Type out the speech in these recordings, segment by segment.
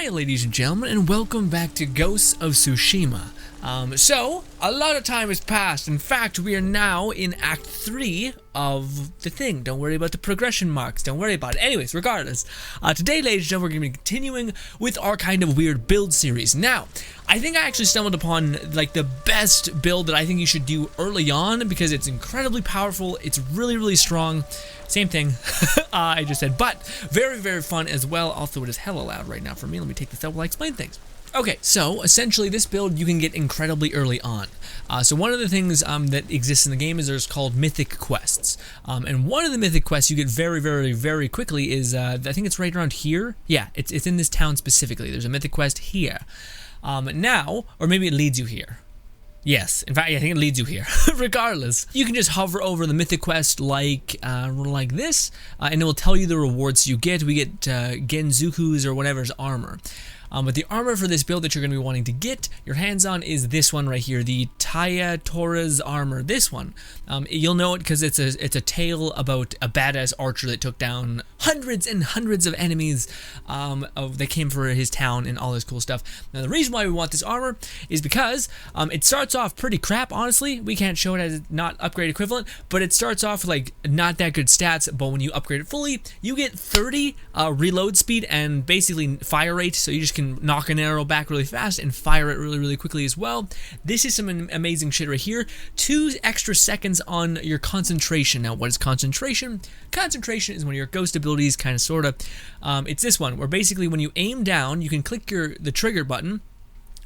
Hi ladies and gentlemen, and welcome back to Ghosts of Tsushima. So, a lot of time has passed. In fact, we are now in Act 3 of the thing. Don't worry about the progression marks, don't worry about it. Anyways, regardless, today ladies and gentlemen, we're going to be continuing with our kind of weird build series. Now, I think I actually stumbled upon like the best build that I think you should do early on because it's incredibly powerful, it's really strong. Same thing I just said, but very fun as well. Also, it is hella loud right now for me. Let me take this out while I explain things. Okay, so essentially this build you can get incredibly early on. So one of the things that exists in the game is there's called mythic quests. And one of the mythic quests you get very quickly is, I think it's right around here. Yeah, it's in this town specifically. There's a mythic quest here. Now, or maybe it leads you here. Yes, in fact, I think it leads you here. Regardless, you can just hover over the mythic quest like this, and it will tell you the rewards you get. We get Genzuku's or whatever's armor. But the armor for this build that you're going to be wanting to get your hands on is this one right here, the Taya Tora's armor. This one, you'll know it because it's a tale about a badass archer that took down hundreds and hundreds of enemies that came for his town and all this cool stuff. Now the reason why we want this armor is because it starts off pretty crap. Honestly, we can't show it as not upgrade equivalent, but it starts off with like not that good stats. But when you upgrade it fully, you get 30 reload speed and basically fire rate. So you just can knock an arrow back really fast and fire it really quickly as well. This is some amazing shit right here. 2 extra seconds on your concentration. Now, what is concentration? Concentration is one of your ghost abilities, kind of, sort of. It's this one, where basically when you aim down, you can click the trigger button,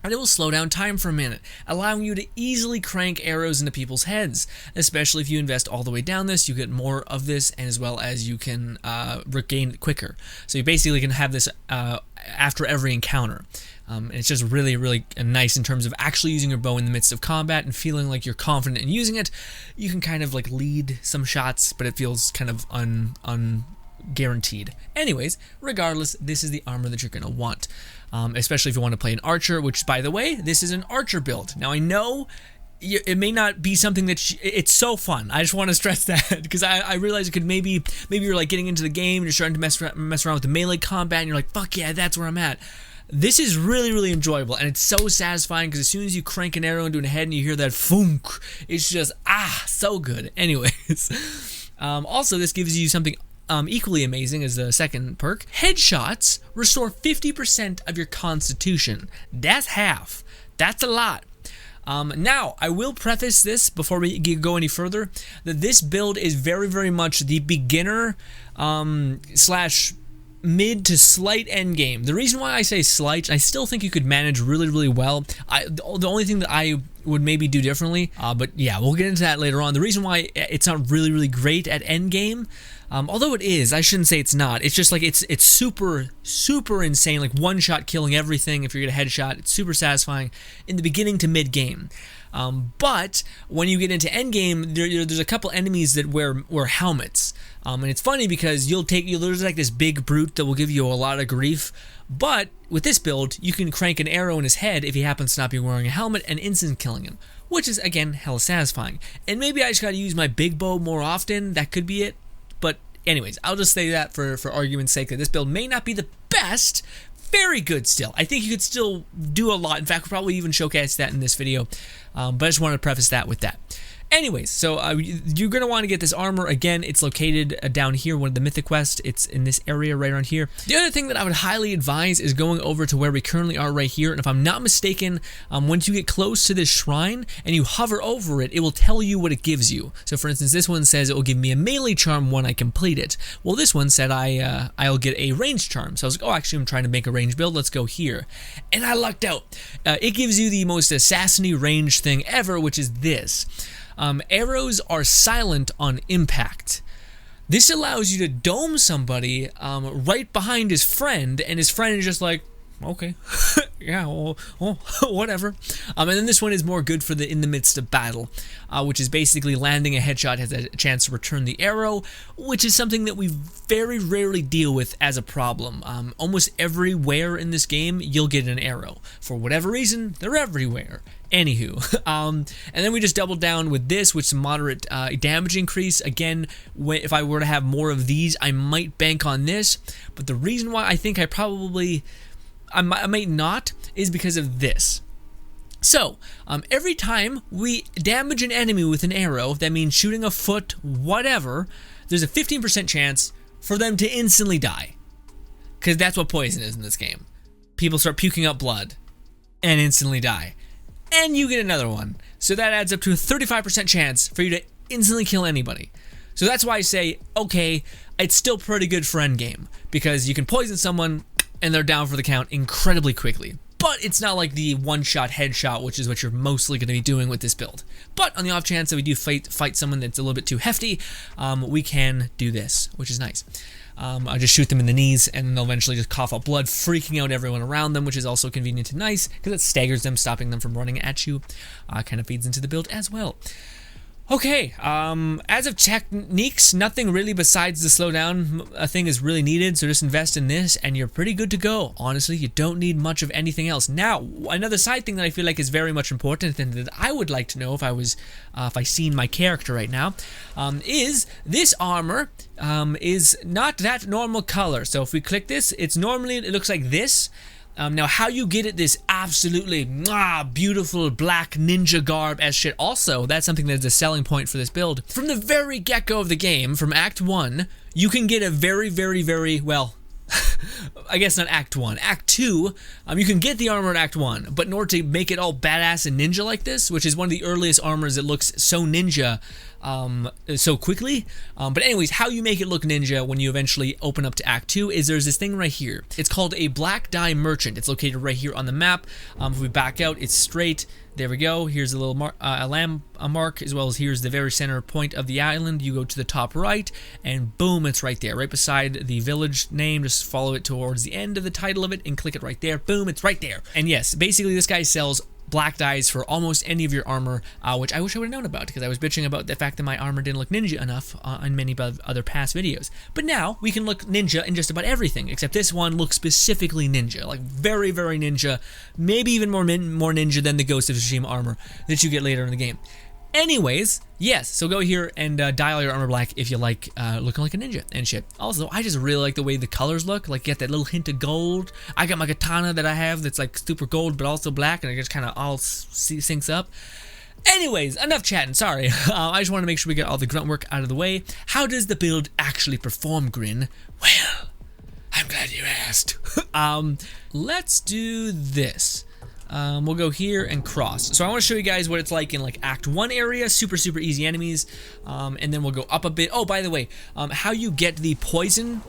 and it will slow down time for a minute, allowing you to easily crank arrows into people's heads. Especially if you invest all the way down this, you get more of this, and as well as you can regain it quicker. So you basically can have this after every encounter. And it's just really nice in terms of actually using your bow in the midst of combat and feeling like you're confident in using it. You can kind of like lead some shots, but it feels kind of guaranteed. Anyways, regardless, this is the armor that you're going to want. Especially if you want to play an archer, which, by the way, this is an archer build. Now, I know it may not be something that it's so fun. I just want to stress that because I realize it could maybe you're like getting into the game and you're starting to mess around with the melee combat and you're like, fuck yeah, that's where I'm at. This is really enjoyable, and it's so satisfying because as soon as you crank an arrow into a head and you hear that funk, it's just so good. Anyways, also this gives you something equally amazing as the second perk. Headshots restore 50% of your constitution. That's half. That's a lot. Now, I will preface this before we go any further, that this build is very much the beginner slash mid to slight end game. The reason why I say slight, I still think you could manage really well. The only thing that I would maybe do differently, but yeah, we'll get into that later on. The reason why it's not really great at end game, although it is, I shouldn't say it's not. It's just like it's super insane, like one shot killing everything. If you get a headshot, it's super satisfying in the beginning to mid game. But when you get into endgame, there's a couple enemies that wear helmets, and it's funny because there's like this big brute that will give you a lot of grief. But with this build, you can crank an arrow in his head if he happens to not be wearing a helmet and instant killing him, which is again hella satisfying. And maybe I just gotta use my big bow more often. That could be it. But anyways, I'll just say that for argument's sake that this build may not be the best. Very good still. I think you could still do a lot. In fact, we'll probably even showcase that in this video. But I just wanted to preface that with that. Anyways, so you're going to want to get this armor. Again, it's located down here, one of the mythic quests. It's in this area right around here. The other thing that I would highly advise is going over to where we currently are right here. And if I'm not mistaken, once you get close to this shrine and you hover over it, it will tell you what it gives you. So for instance, this one says it will give me a melee charm when I complete it. Well, this one said I'll get a range charm. So I was like, oh, actually, I'm trying to make a range build. Let's go here. And I lucked out. It gives you the most assassin-y range thing ever, which is this. Arrows are silent on impact. This allows you to dome somebody right behind his friend, and his friend is just like, okay, yeah, well, whatever. And then this one is more good for in the midst of battle, which is basically landing a headshot has a chance to return the arrow, which is something that we very rarely deal with as a problem. Almost everywhere in this game, you'll get an arrow. For whatever reason, they're everywhere. Anywho, and then we just doubled down with this, which is a moderate damage increase. Again, if I were to have more of these, I might bank on this. But the reason why I think I probably I might not is because of this. So, every time we damage an enemy with an arrow, that means shooting a foot, whatever, there's a 15% chance for them to instantly die. Because that's what poison is in this game. People start puking up blood and instantly die. And you get another one. So that adds up to a 35% chance for you to instantly kill anybody. So that's why I say, okay, it's still pretty good for endgame. Because you can poison someone and they're down for the count incredibly quickly. But it's not like the one-shot headshot, which is what you're mostly going to be doing with this build. But on the off chance that we do fight someone that's a little bit too hefty, we can do this, which is nice. I'll just shoot them in the knees, and they'll eventually just cough up blood, freaking out everyone around them, which is also convenient and nice, because it staggers them, stopping them from running at you. Kind of feeds into the build as well. Okay, as of techniques, nothing really besides the slowdown thing is really needed, so just invest in this and you're pretty good to go. Honestly, you don't need much of anything else. Now, another side thing that I feel like is very much important and that I would like to know if I seen my character right now, is this armor is not that normal color. So if we click this, it looks like this. Now, how you get it this absolutely beautiful black ninja garb as shit, also, that's something that's a selling point for this build. From the very get-go of the game, from Act 1, you can get a very, very, very, well, I guess not Act 1. Act 2, you can get the armor in Act 1, but in order to make it all badass and ninja like this, which is one of the earliest armors that looks so ninja so quickly. But anyways, how you make it look ninja when you eventually open up to Act 2 is there's this thing right here. It's called a black dye merchant. It's located right here on the map. If we back out, it's straight. There we go. Here's a little mark, as well as here's the very center point of the island. You go to the top right, and boom, it's right there, right beside the village name. Just follow it towards the end of the title of it and click it right there. Boom, it's right there. And yes, basically this guy sells black dyes for almost any of your armor, which I wish I would have known about, because I was bitching about the fact that my armor didn't look ninja enough on many other past videos. But now we can look ninja in just about everything, except this one looks specifically ninja, like very, very ninja, maybe even more ninja than the Ghost of Tsushima armor that you get later in the game. Anyways, yes, so go here and dye all your armor black if you like looking like a ninja and shit. Also, I just really like the way the colors look, like get that little hint of gold. I got my katana that I have that's like super gold but also black, and it just kind of all syncs up. Anyways, enough chatting, sorry. I just want to make sure we get all the grunt work out of the way. How does the build actually perform, Grin? Well, I'm glad you asked. Let's do this. We'll go here and cross. So I want to show you guys what it's like in like Act 1 area, super easy enemies, and then we'll go up a bit. Oh, by the way, how you get the poison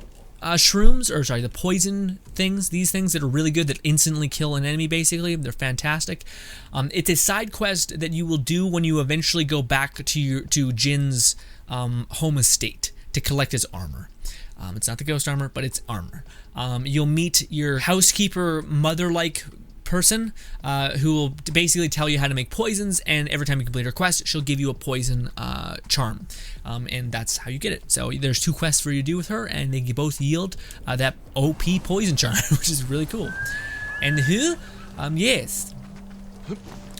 shrooms, or sorry, the poison things, these things that are really good that instantly kill an enemy, basically. They're fantastic. It's a side quest that you will do when you eventually go back to Jin's home estate to collect his armor. It's not the ghost armor, but it's armor. You'll meet your housekeeper mother-like person who will basically tell you how to make poisons, and every time you complete her quest, she'll give you a poison charm, and that's how you get it. So there's 2 quests for you to do with her, and they both yield that OP poison charm, which is really cool. And who? Yes.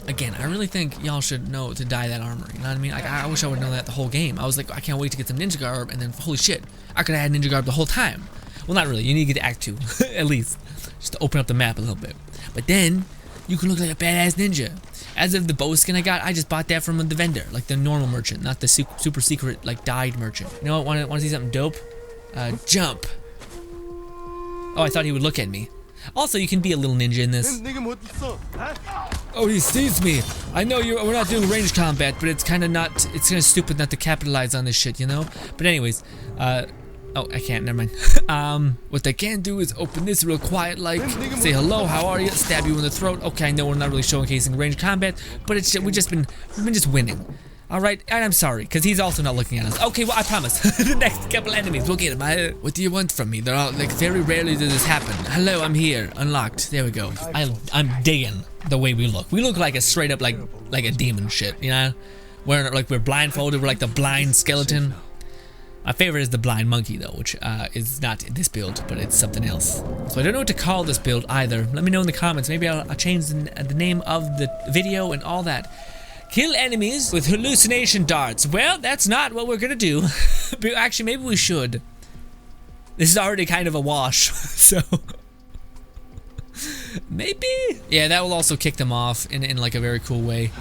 Again, I really think y'all should know to dye that armor, you know what I mean? Like, I wish I would know that the whole game. I was like, I can't wait to get some ninja garb, and then holy shit, I could have had ninja garb the whole time. Well, not really, you need to get to Act 2, at least, just to open up the map a little bit. But then, you can look like a badass ninja. As of the bow skin I got, I just bought that from the vendor, like the normal merchant, not the super secret, like, dyed merchant. You know what, want to see something dope? Jump. Oh, I thought he would look at me. Also, you can be a little ninja in this. Oh, he sees me. I know we're not doing range combat, but it's kind of stupid not to capitalize on this shit, you know? But anyways, oh, I can't, never mind. What they can do is open this real quiet, like, say hello, how are you, stab you in the throat. Okay, I know we're not really showcasing range combat, but we've been just winning. Alright, and I'm sorry, because he's also not looking at us. Okay, well, I promise. The next couple enemies, we'll get him. What do you want from me? They're all, like, very rarely does this happen. Hello, I'm here. Unlocked. There we go. I'm digging the way we look. We look like a straight up, like a demon shit, you know? We're blindfolded, we're like the blind skeleton. My favorite is the blind monkey, though, which is not this build, but it's something else. So I don't know what to call this build either. Let me know in the comments. Maybe I'll change the name of the video and all that. Kill enemies with hallucination darts. Well, that's not what we're gonna do. Actually, maybe we should. This is already kind of a wash, so... Maybe? Yeah, that will also kick them off in like a very cool way.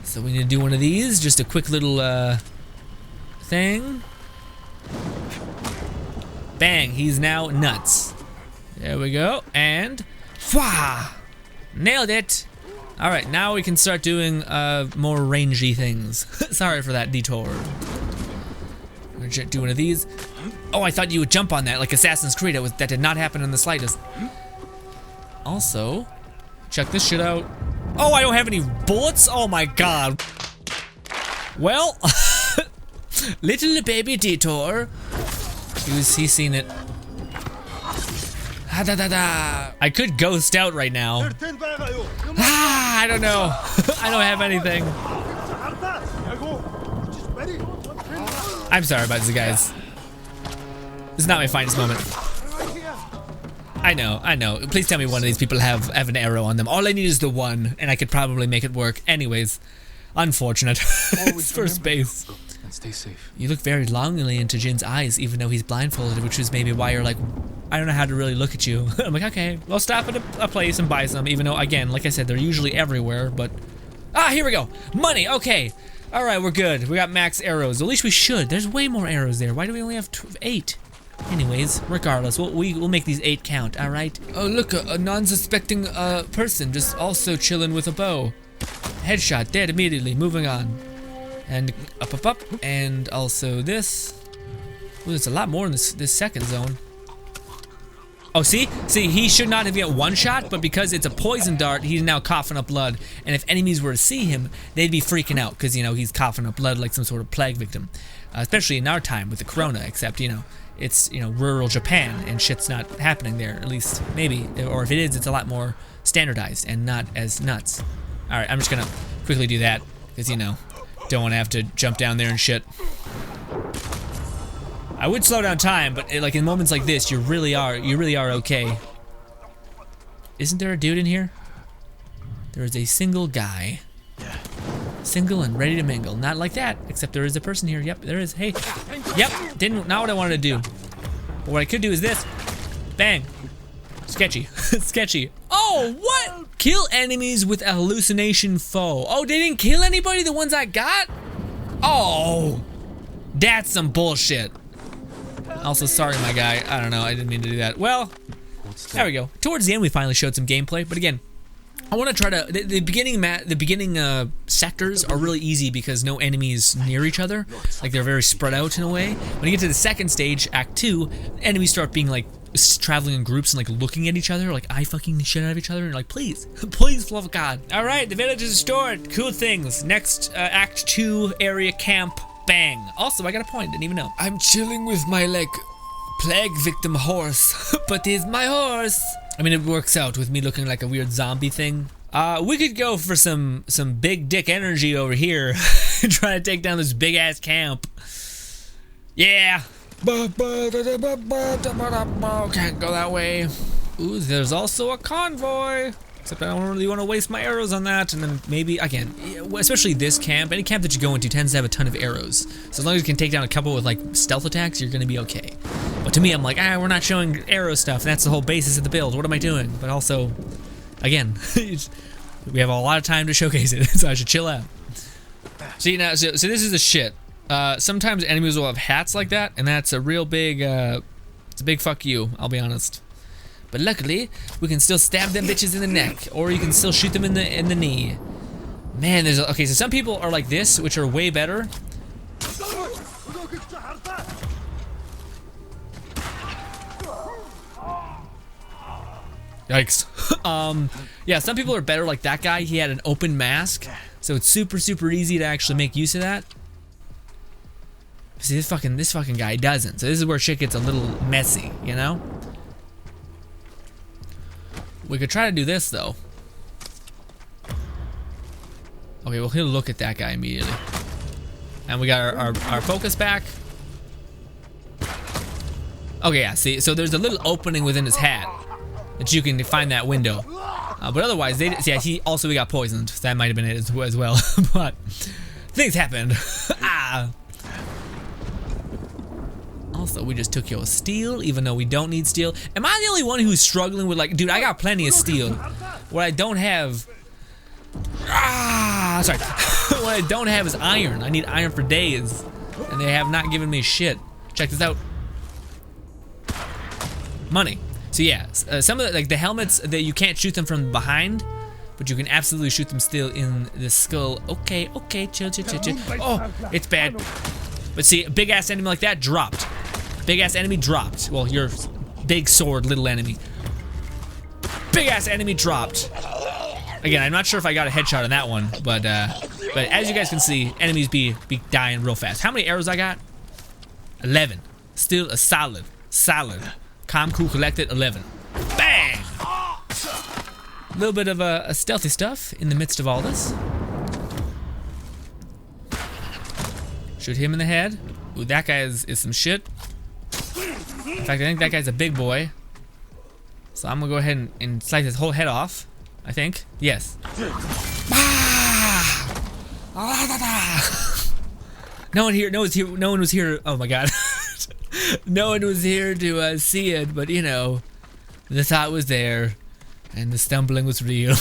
So we need to do one of these, just a quick little thing. Bang, he's now nuts. There we go, and fwah! Nailed it! Alright, now we can start doing more rangy things. Sorry for that detour. I'm gonna do one of these. Oh, I thought you would jump on that like Assassin's Creed. That did not happen in the slightest. Also, check this shit out. Oh, I don't have any bullets? Oh my god. Well, little baby detour. He's seen it. Ah, da, da, da. I could ghost out right now. Ah, I don't know. I don't have anything. I'm sorry about this, guys. This is not my finest moment. I know. Please tell me one of these people have an arrow on them. All I need is the one, and I could probably make it work. Anyways, unfortunate. It's first base. And stay safe. You look very longingly into Jin's eyes, even though he's blindfolded, which is maybe why you're like, I don't know how to really look at you. I'm like, okay, I'll stop at a place and buy some, even though, again, like I said, they're usually everywhere, but... Ah, here we go. Money, okay. All right, we're good. We got max arrows. At least we should. There's way more arrows there. Why do we only have 8? Anyways, regardless, we'll make these 8 count, all right? Oh, look, a non-suspecting person just also chilling with a bow. Headshot, dead immediately, moving on. And up, and also this. Ooh, there's a lot more in this second zone. Oh, see, he should not have yet one shot, but because it's a poison dart, he's now coughing up blood. And if enemies were to see him, they'd be freaking out, because, you know, he's coughing up blood like some sort of plague victim. Especially in our time with the corona, except, you know, it's, you know, rural Japan, and shit's not happening there, at least, maybe. Or if it is, it's a lot more standardized and not as nuts. Alright, I'm just gonna quickly do that, because, you know, don't want to have to jump down there and shit. I would slow down time, but like in moments like this, you really are okay. Isn't there a dude in here? There is a single guy. Single and ready to mingle. Not like that, except there is a person here. Yep, there is. Hey. Yep, not what I wanted to do. But what I could do is this. Bang. Sketchy. Sketchy. Oh, what? Kill enemies with a hallucination foe. Oh, they didn't kill anybody? The ones I got? Oh. That's some bullshit. Also, sorry, my guy. I don't know. I didn't mean to do that. Well, there we go. Towards the end, we finally showed some gameplay. But again, I want to try to... The beginning sectors are really easy because no enemies near each other. Like, they're very spread out in a way. When you get to the second stage, Act 2, enemies start being, like, traveling in groups and, like, looking at each other. Like, eye-fucking the shit out of each other. And you're like, please. Please, for love of God. All right, the village is restored. Cool things. Next, Act 2 area camp. Bang. Also, I got a point. Didn't even know. I'm chilling with my, like, plague victim horse. But he's my horse. I mean, it works out with me looking like a weird zombie thing. We could go for some big dick energy over here. Try to take down this big ass camp. Yeah. Can't go that way. Ooh, there's also a convoy. Except I don't really want to waste my arrows on that. And then maybe, again, especially this camp, any camp that you go into tends to have a ton of arrows. So as long as you can take down a couple with like stealth attacks, you're going to be okay. But to me, I'm like, we're not showing arrow stuff. That's the whole basis of the build. What am I doing? But also, again, we have a lot of time to showcase it, so I should chill out. See, now, so this is the shit. Sometimes enemies will have hats like that, and that's a real big, it's a big fuck you, I'll be honest. But luckily, we can still stab them bitches in the neck, or you can still shoot them in the knee. Man, there's okay. So some people are like this, which are way better. Yikes. Yeah, some people are better like that guy. He had an open mask, so it's super easy to actually make use of that. See, this fucking guy doesn't. So this is where shit gets a little messy, you know? We could try to do this though. Okay, well he'll look at that guy immediately. And we got our focus back. Okay, yeah, see, so there's a little opening within his hat that you can find that window. But otherwise, we got poisoned. So that might have been it as well. But things happened. Also, we just took your steel, even though we don't need steel. Am I the only one who's struggling with, like, dude, I got plenty of steel. What I don't have... sorry. What I don't have is iron. I need iron for days. And they have not given me shit. Check this out. Money. So yeah, some of the, like, the helmets, that you can't shoot them from behind, but you can absolutely shoot them still in the skull. Okay, chill. Oh, it's bad. But see, a big ass enemy like that dropped. Big ass enemy dropped. Well, your big sword, little enemy. Big ass enemy dropped. Again, I'm not sure if I got a headshot on that one, but as you guys can see, enemies be dying real fast. How many arrows I got? 11. Still a solid. Calm, cool, collected, 11. Bang! A little bit of a stealthy stuff in the midst of all this. Shoot him in the head. Ooh, that guy is some shit. In fact, I think that guy's a big boy. So I'm gonna go ahead and slice his whole head off. I think. Yes. No one was here. Oh my god. No one was here to see it, but you know, the thought was there, and the stumbling was real.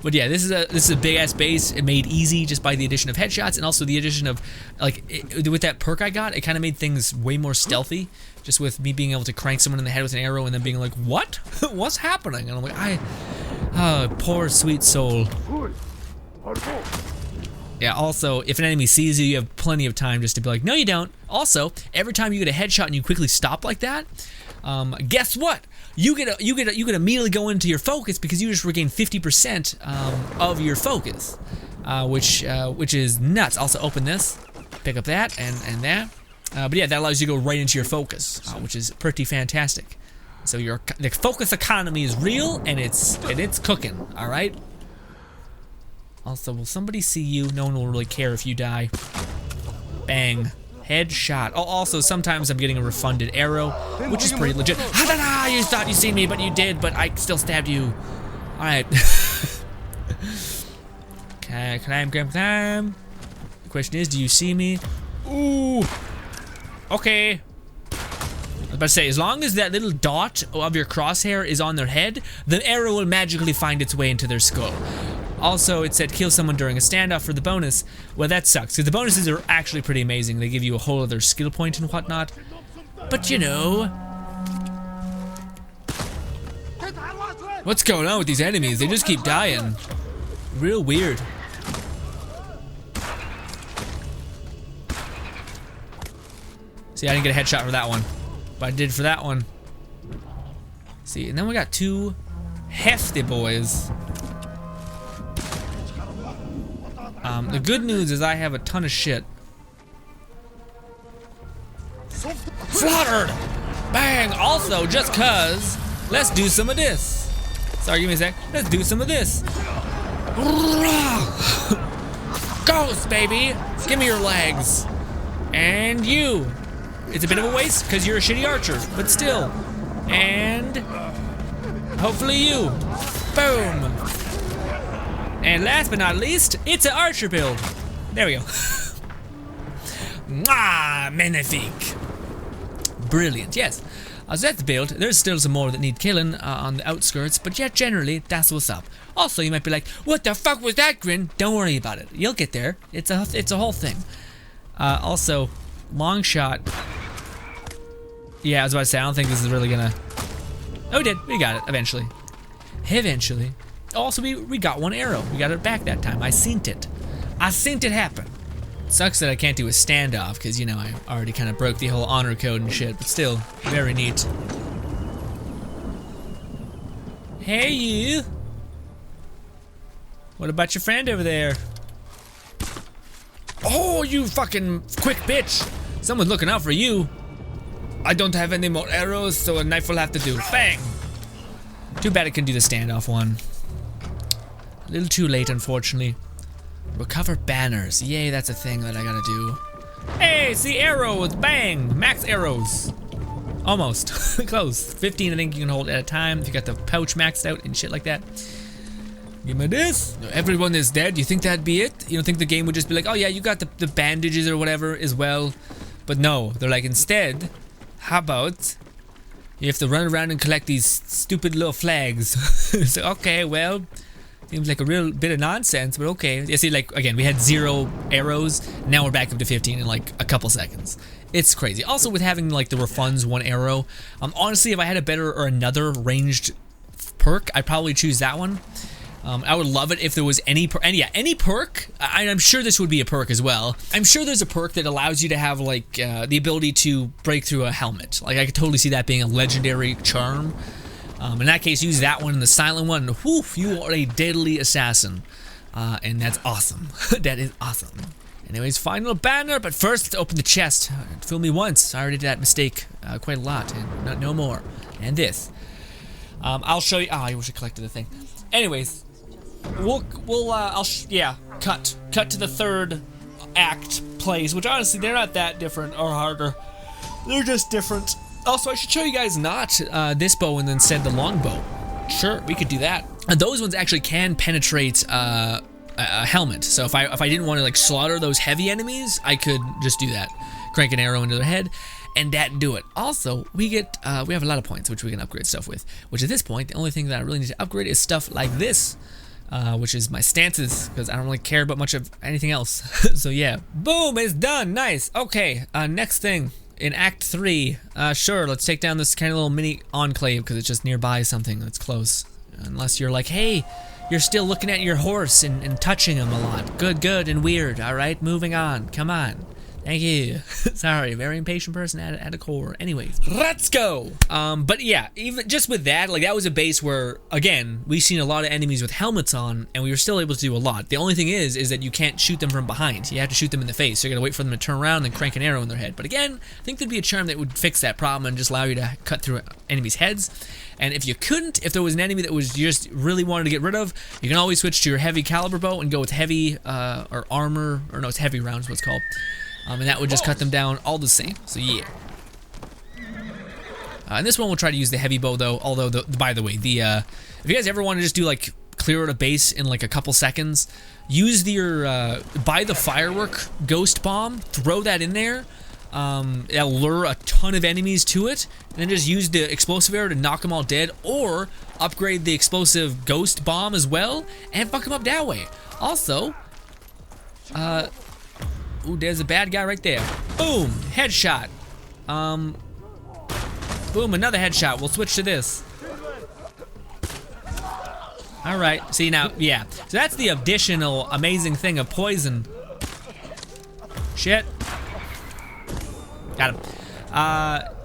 but yeah, this is a big ass base. It made easy just by the addition of headshots, and also the addition of, like, with that perk I got, it kind of made things way more stealthy. Just with me being able to crank someone in the head with an arrow, and then being like, "What? What's happening?" And I'm like, poor sweet soul. Yeah, also, if an enemy sees you, you have plenty of time just to be like, no you don't. Also, every time you get a headshot and you quickly stop like that, guess what? You get immediately go into your focus, because you just regain 50% of your focus, which is nuts. Also, open this, pick up that and that. But yeah, that allows you to go right into your focus, which is pretty fantastic. So the focus economy is real, and it's cooking. All right. Also, will somebody see you? No one will really care if you die. Bang. Headshot. Oh, also, sometimes I'm getting a refunded arrow, which is pretty legit. You thought you seen me, but you did, but I still stabbed you. Alright. Okay, climb. The question is, do you see me? Ooh. Okay. I was about to say, as long as that little dot of your crosshair is on their head, the arrow will magically find its way into their skull. Also, it said kill someone during a standoff for the bonus. Well, that sucks, because the bonuses are actually pretty amazing. They give you a whole other skill point and whatnot. But you know, what's going on with these enemies? They just keep dying. Real weird. See, I didn't get a headshot for that one, but I did for that one. See, and then we got two hefty boys. The good news is I have a ton of shit. Slaughtered! Bang! Also, just cuz, let's do some of this. Sorry, give me a sec. Let's do some of this. Ghost, baby! Give me your legs. And you. It's a bit of a waste because you're a shitty archer, but still. And hopefully you. Boom! And last but not least, it's an archer build. There we go. Mwah, magnifique. Brilliant, yes. So that's the build. There's still some more that need killing on the outskirts, but yeah, generally, that's what's up. Also, you might be like, what the fuck was that, Grin? Don't worry about it. You'll get there. It's a whole thing. Also, long shot. Yeah, I was about to say, I don't think this is really gonna... Oh, we did. We got it, eventually. Eventually. Also, we got one arrow. We got it back that time. I seen it. I seen it happen. Sucks that I can't do a standoff, because, you know, I already kind of broke the whole honor code and shit, but still, very neat. Hey, you. What about your friend over there? Oh, you fucking quick bitch. Someone's looking out for you. I don't have any more arrows, so a knife will have to do. Bang. Too bad it can do the standoff one. A little too late, unfortunately. Recover banners. Yay, that's a thing that I gotta do. Hey, see arrows. Bang. Max arrows. Almost. Close. 15, I think you can hold at a time if you got the pouch maxed out and shit like that. Give me this. Everyone is dead. You think that'd be it? You don't think the game would just be like, oh yeah, you got the bandages or whatever as well? But no, they're like, instead, how about you have to run around and collect these stupid little flags. It's like, okay, well, seems like a real bit of nonsense, but okay. You see, like, again, we had 0 arrows. Now we're back up to 15 in like a couple seconds. It's crazy. Also, with having like the refunds 1 arrow, honestly, if I had a better or another ranged perk, I'd probably choose that one. I would love it if there was any perk. I'm sure this would be a perk as well. I'm sure there's a perk that allows you to have like the ability to break through a helmet. Like I could totally see that being a legendary charm. In that case, use that one and the silent one. Whew, you are a deadly assassin, and that's awesome. That is awesome. Anyways, final banner, but first let's open the chest. Fool me once. I already did that mistake quite a lot, and no more. And this. I'll show you. Oh, I wish I collected the thing. Anyways. Cut to the 3rd act plays, which honestly they're not that different or harder. They're just different. Also, I should show you guys not this bow and then instead the long bow. Sure, we could do that. And those ones actually can penetrate a helmet. So if I didn't want to like slaughter those heavy enemies, I could just do that. Crank an arrow into their head. And that do it. Also, we have a lot of points which we can upgrade stuff with. Which at this point, the only thing that I really need to upgrade is stuff like this. Which is my stances, because I don't really care about much of anything else. So yeah, boom, it's done. Nice. Okay, next thing in Act 3. Sure, let's take down this kind of little mini enclave because it's just nearby something that's close. Unless you're like, hey, you're still looking at your horse and touching him a lot. Good, and weird. All right, moving on. Come on. Thank you. Sorry, very impatient person at a core. Anyways, let's go. But yeah, even just with that, like that was a base where, again, we've seen a lot of enemies with helmets on, and we were still able to do a lot. The only thing is that you can't shoot them from behind. You have to shoot them in the face. So you're gonna wait for them to turn around and crank an arrow in their head. But again, I think there'd be a charm that would fix that problem and just allow you to cut through enemies' heads. And if you couldn't, if there was an enemy that was just really wanted to get rid of, you can always switch to your heavy caliber bow and go with heavy or armor, or no, it's heavy rounds, what it's called. And that would just cut them down all the same. So yeah. And this one we'll try to use the heavy bow though. Although, by the way, if you guys ever want to just do like clear out a base in like a couple seconds, use your buy the firework ghost bomb, throw that in there. It'll lure a ton of enemies to it, and then just use the explosive arrow to knock them all dead, or upgrade the explosive ghost bomb as well and fuck them up that way. Also, ooh, there's a bad guy right there. Boom, headshot. Boom, another headshot. We'll switch to this. All right, see now, yeah. So that's the additional amazing thing of poison. Shit. Got him.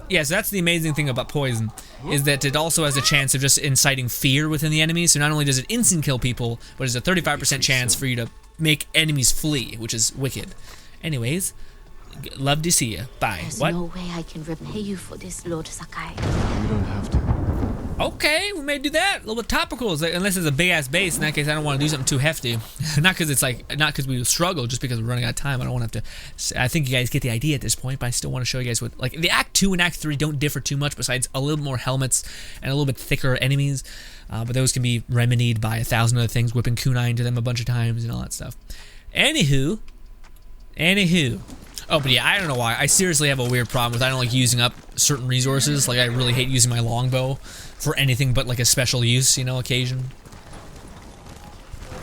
Yeah, so that's the amazing thing about poison, is that it also has a chance of just inciting fear within the enemy. So not only does it instant kill people, but there's a 35% chance for you to make enemies flee, which is wicked. Anyways, love to see you. Bye. There's What? no way I can repay you for this, Lord Sakai. You don't have to. Okay, we may do that. A little bit topical, unless it's a big ass base. In that case, I don't want to do something too hefty. Not because we struggle, just because we're running out of time. I don't want to have to. I think you guys get the idea at this point, but I still want to show you guys what, like, the Act 2 and Act 3 don't differ too much, besides a little more helmets and a little bit thicker enemies. But those can be remedied by 1,000 other things, whipping kunai into them a bunch of times and all that stuff. Anywho. Oh, but yeah, I don't know why. I seriously have a weird problem with I don't like using up certain resources. Like, I really hate using my longbow for anything but like a special use, you know, occasion.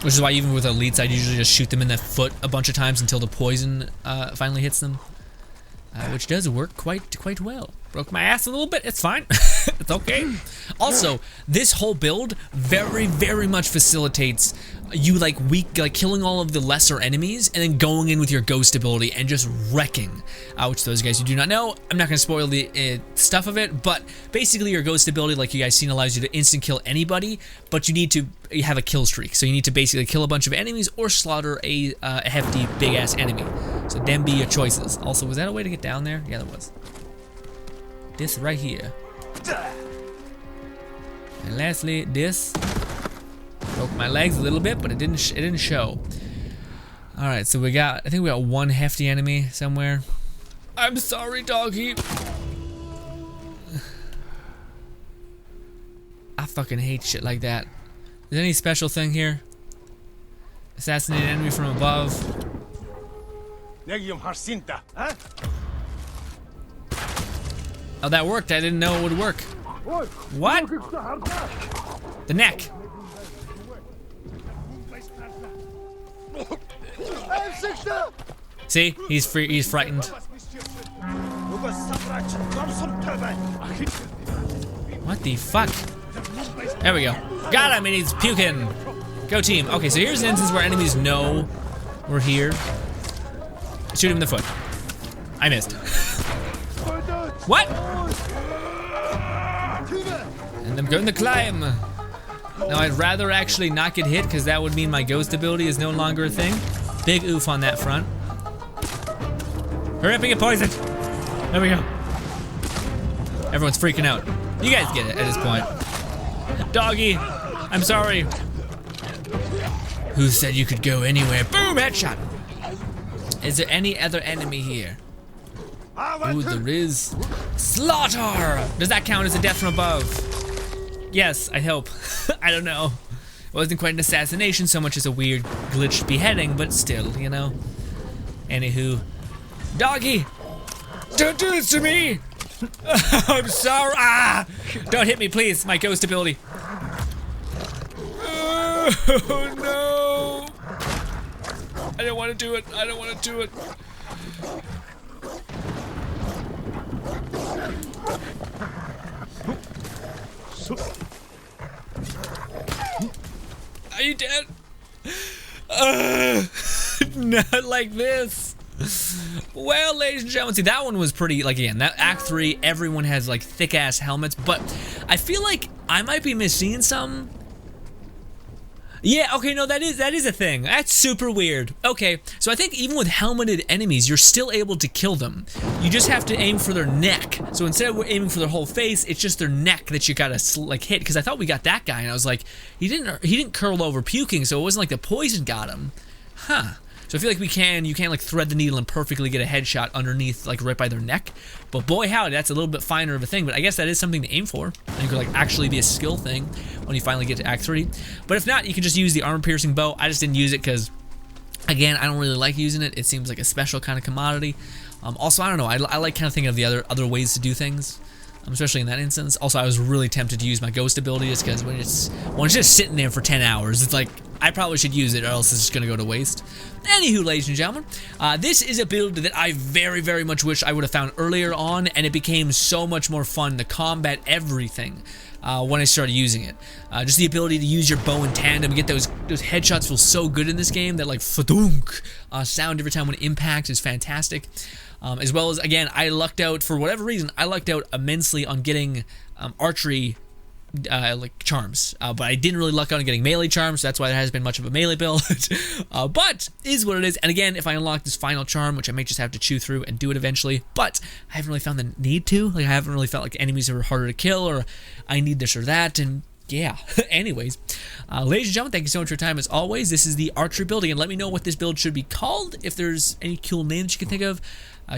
Which is why even with elites, I usually just shoot them in the foot a bunch of times until the poison finally hits them. Which does work quite well. Broke my ass a little bit, it's fine. It's okay. Also, this whole build very, very much facilitates you like killing all of the lesser enemies and then going in with your ghost ability and just wrecking. Which those guys who do not know, I'm not going to spoil the stuff of it, but basically your ghost ability, like you guys seen, allows you to instant kill anybody, but you need to have a kill streak. So you need to basically kill a bunch of enemies or slaughter a hefty big ass enemy. So them be your choices. Also, was that a way to get down there? Yeah, that was. This right here. And lastly, this. Broke my legs a little bit, but it didn't show. All right, so I think we got one hefty enemy somewhere. I'm sorry, doggy. I fucking hate shit like that. Is there any special thing here? Assassinate an enemy from above. Oh, that worked. I didn't know it would work. What? The neck. See, he's free. He's frightened. What the fuck? There we go. Got him, and he's puking. Go team. Okay, so here's an instance where enemies know we're here. Shoot him in the foot. I missed. What? And I'm going to climb. Now I'd rather actually not get hit because that would mean my ghost ability is no longer a thing. Big oof on that front. Hurry up and get poisoned. There we go. Everyone's freaking out. You guys get it at this point. Doggy, I'm sorry. Who said you could go anywhere? Boom, headshot. Is there any other enemy here? Ooh, there is. Slaughter! Does that count as a death from above? Yes, I hope. I don't know. It wasn't quite an assassination so much as a weird glitched beheading, but still, you know. Anywho. Doggy! Don't do this to me! I'm sorry. Ah! Don't hit me, please. My ghost ability. Oh no! I don't want to do it. I don't want to do it. Are you dead? Not like this. Well, ladies and gentlemen, see, that one was pretty, like, again, that Act 3, everyone has, like, thick-ass helmets, but I feel like I might be missing some. Yeah, okay, no, that is a thing. That's super weird. Okay, so I think even with helmeted enemies, you're still able to kill them. You just have to aim for their neck. So instead of aiming for their whole face, it's just their neck that you gotta, like, hit. Because I thought we got that guy, and I was like, he didn't curl over puking, so it wasn't like the poison got him. Huh. So I feel like you can like thread the needle and perfectly get a headshot underneath, like right by their neck. But boy howdy, that's a little bit finer of a thing, but I guess that is something to aim for. And it could like actually be a skill thing when you finally get to Act 3. But if not, you can just use the armor piercing bow. I just didn't use it because, again, I don't really like using it. It seems like a special kind of commodity. Also, I don't know, I like kind of thinking of the other ways to do things. Especially in that instance. Also, I was really tempted to use my ghost ability just because when it's just sitting there for 10 hours, it's like, I probably should use it or else it's just gonna go to waste. Anywho, ladies and gentlemen, this is a build that I very, very much wish I would have found earlier on, and it became so much more fun to combat everything when I started using it. Just the ability to use your bow in tandem, get those headshots feel so good in this game. That like fadunk sound every time when it impacts is fantastic. As well as, again, I lucked out, for whatever reason, I lucked out immensely on getting archery like charms, but I didn't really luck out on getting melee charms, so that's why there hasn't been much of a melee build. But is what it is. And again, if I unlock this final charm, which I may just have to chew through and do it eventually, but I haven't really found the need to. Like, I haven't really felt like enemies are harder to kill, or I need this or that, and yeah. Anyways, ladies and gentlemen, thank you so much for your time as always. This is the archery building, and let me know what this build should be called, if there's any cool names you can think of.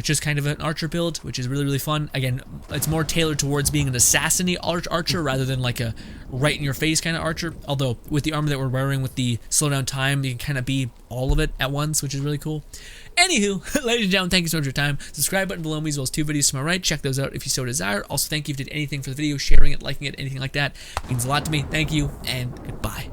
Just kind of an archer build, which is really, really fun. Again, it's more tailored towards being an assassin-y archer rather than like a right-in-your-face kind of archer. Although, with the armor that we're wearing with the slowdown time, you can kind of be all of it at once, which is really cool. Anywho, ladies and gentlemen, thank you so much for your time. Subscribe button below me as well as 2 videos to my right. Check those out if you so desire. Also, thank you if you did anything for the video, sharing it, liking it, anything like that. It means a lot to me. Thank you, and goodbye.